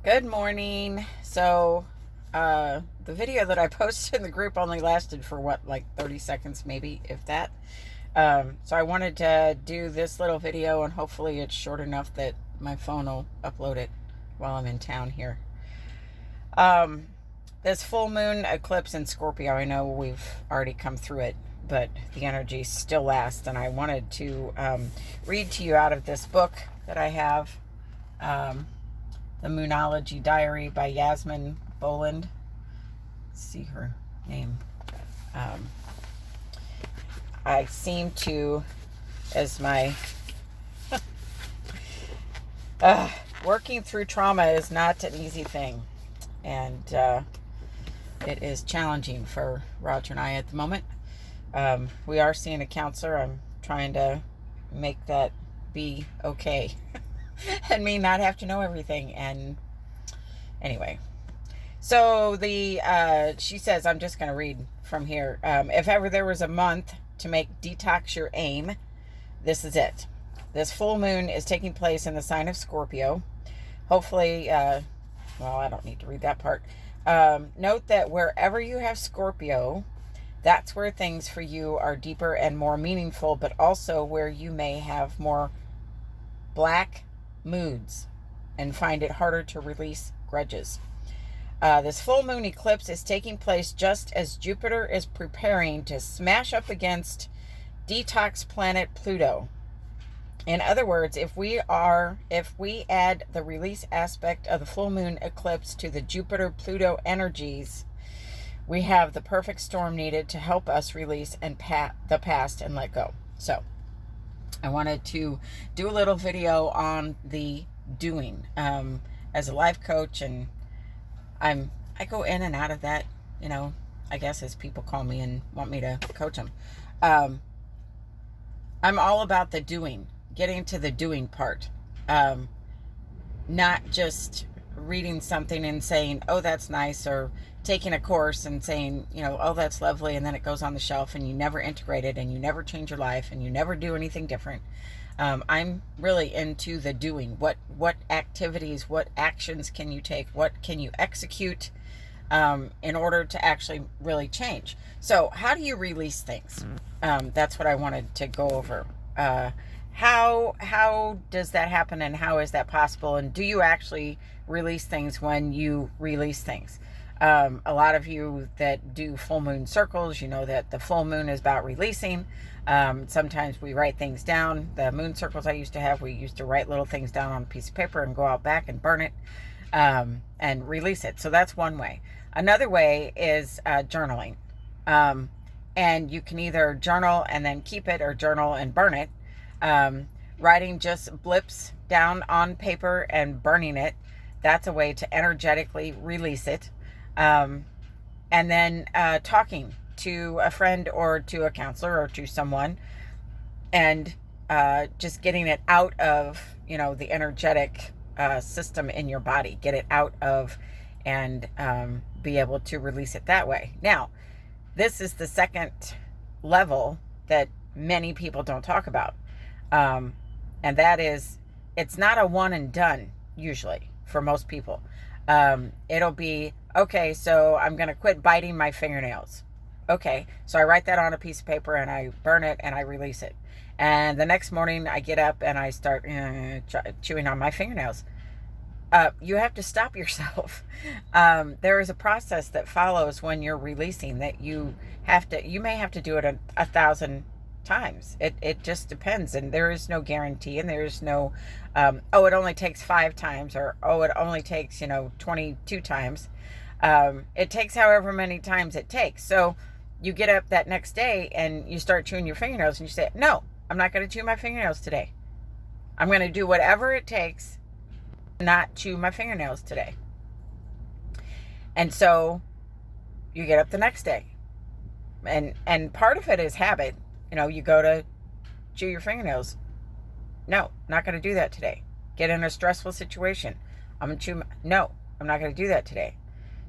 Good morning. The video that I posted in the group only lasted for like 30 seconds, maybe, if that. So I wanted to do this little video, and hopefully it's short enough that my phone will upload it while I'm in town here. Um, this full moon eclipse in Scorpio, I know we've already come through it, but the energy still lasts, and I wanted to read to you out of this book that I have. The Moonology Diary by Yasmin Boland. Let's see her name. I seem to, as my working through trauma is not an easy thing, and it is challenging for Roger and I at the moment. We are seeing a counselor. I'm trying to make that be okay. And me not have to know everything. And anyway, so she says, I'm just going to read from here. If ever there was a month to make detox your aim, this is it. This full moon is taking place in the sign of Scorpio. Hopefully, I don't need to read that part. Note that wherever you have Scorpio, that's where things for you are deeper and more meaningful, but also where you may have more black moods and find it harder to release grudges. This full moon eclipse is taking place just as Jupiter is preparing to smash up against detox planet Pluto. In other words, if we add the release aspect of the full moon eclipse to the Jupiter-Pluto energies, we have the perfect storm needed to help us release the past and let go. So I wanted to do a little video on the doing. As a life coach, and I go in and out of that, I guess, as people call me and want me to coach them. I'm all about the doing, getting to the doing part. Not just reading something and saying, oh, that's nice, or taking a course and saying, oh, that's lovely, and then it goes on the shelf and you never integrate it and you never change your life and you never do anything different. I'm really into the doing. What activities, what actions can you take? What can you execute in order to actually really change? So how do you release things? That's what I wanted to go over. How does that happen, and how is that possible? And do you actually release things when you release things? A lot of you that do full moon circles, you know that the full moon is about releasing. Sometimes we write things down. The moon circles I used to have, we used to write little things down on a piece of paper and go out back and burn it and release it. So that's one way. Another way is journaling. And you can either journal and then keep it, or journal and burn it. Writing just blips down on paper and burning it, that's a way to energetically release it. And then talking to a friend or to a counselor or to someone, and just getting it out of the energetic system in your body. Get it out of, and be able to release it that way. Now, this is the second level that many people don't talk about. And that is, it's not a one and done usually for most people. It'll be, okay, so I'm going to quit biting my fingernails. Okay, so I write that on a piece of paper and I burn it and I release it. And the next morning I get up and I start chewing on my fingernails. You have to stop yourself. There is a process that follows when you're releasing that you may have to do it a 1,000 times. It just depends, and there is no guarantee, and there's no it only takes 5 times, or it only takes 22 times. It takes however many times it takes. So you get up that next day and you start chewing your fingernails, and you say, no, I'm not going to chew my fingernails today. I'm going to do whatever it takes to not chew my fingernails today. And so you get up the next day, and part of it is habit. You go to chew your fingernails. No, not going to do that today. Get in a stressful situation. I'm going to chew. No, I'm not going to do that today.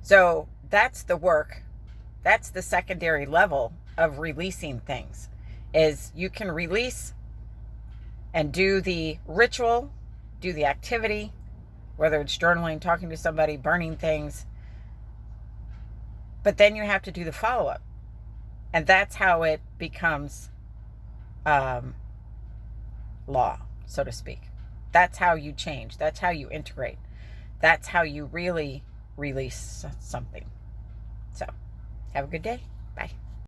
So that's the work. That's the secondary level of releasing things, is you can release and do the ritual, do the activity, whether it's journaling, talking to somebody, burning things. But then you have to do the follow-up. And that's how it becomes law, so to speak. That's how you change. That's how you integrate. That's how you really release something. So, have a good day. Bye.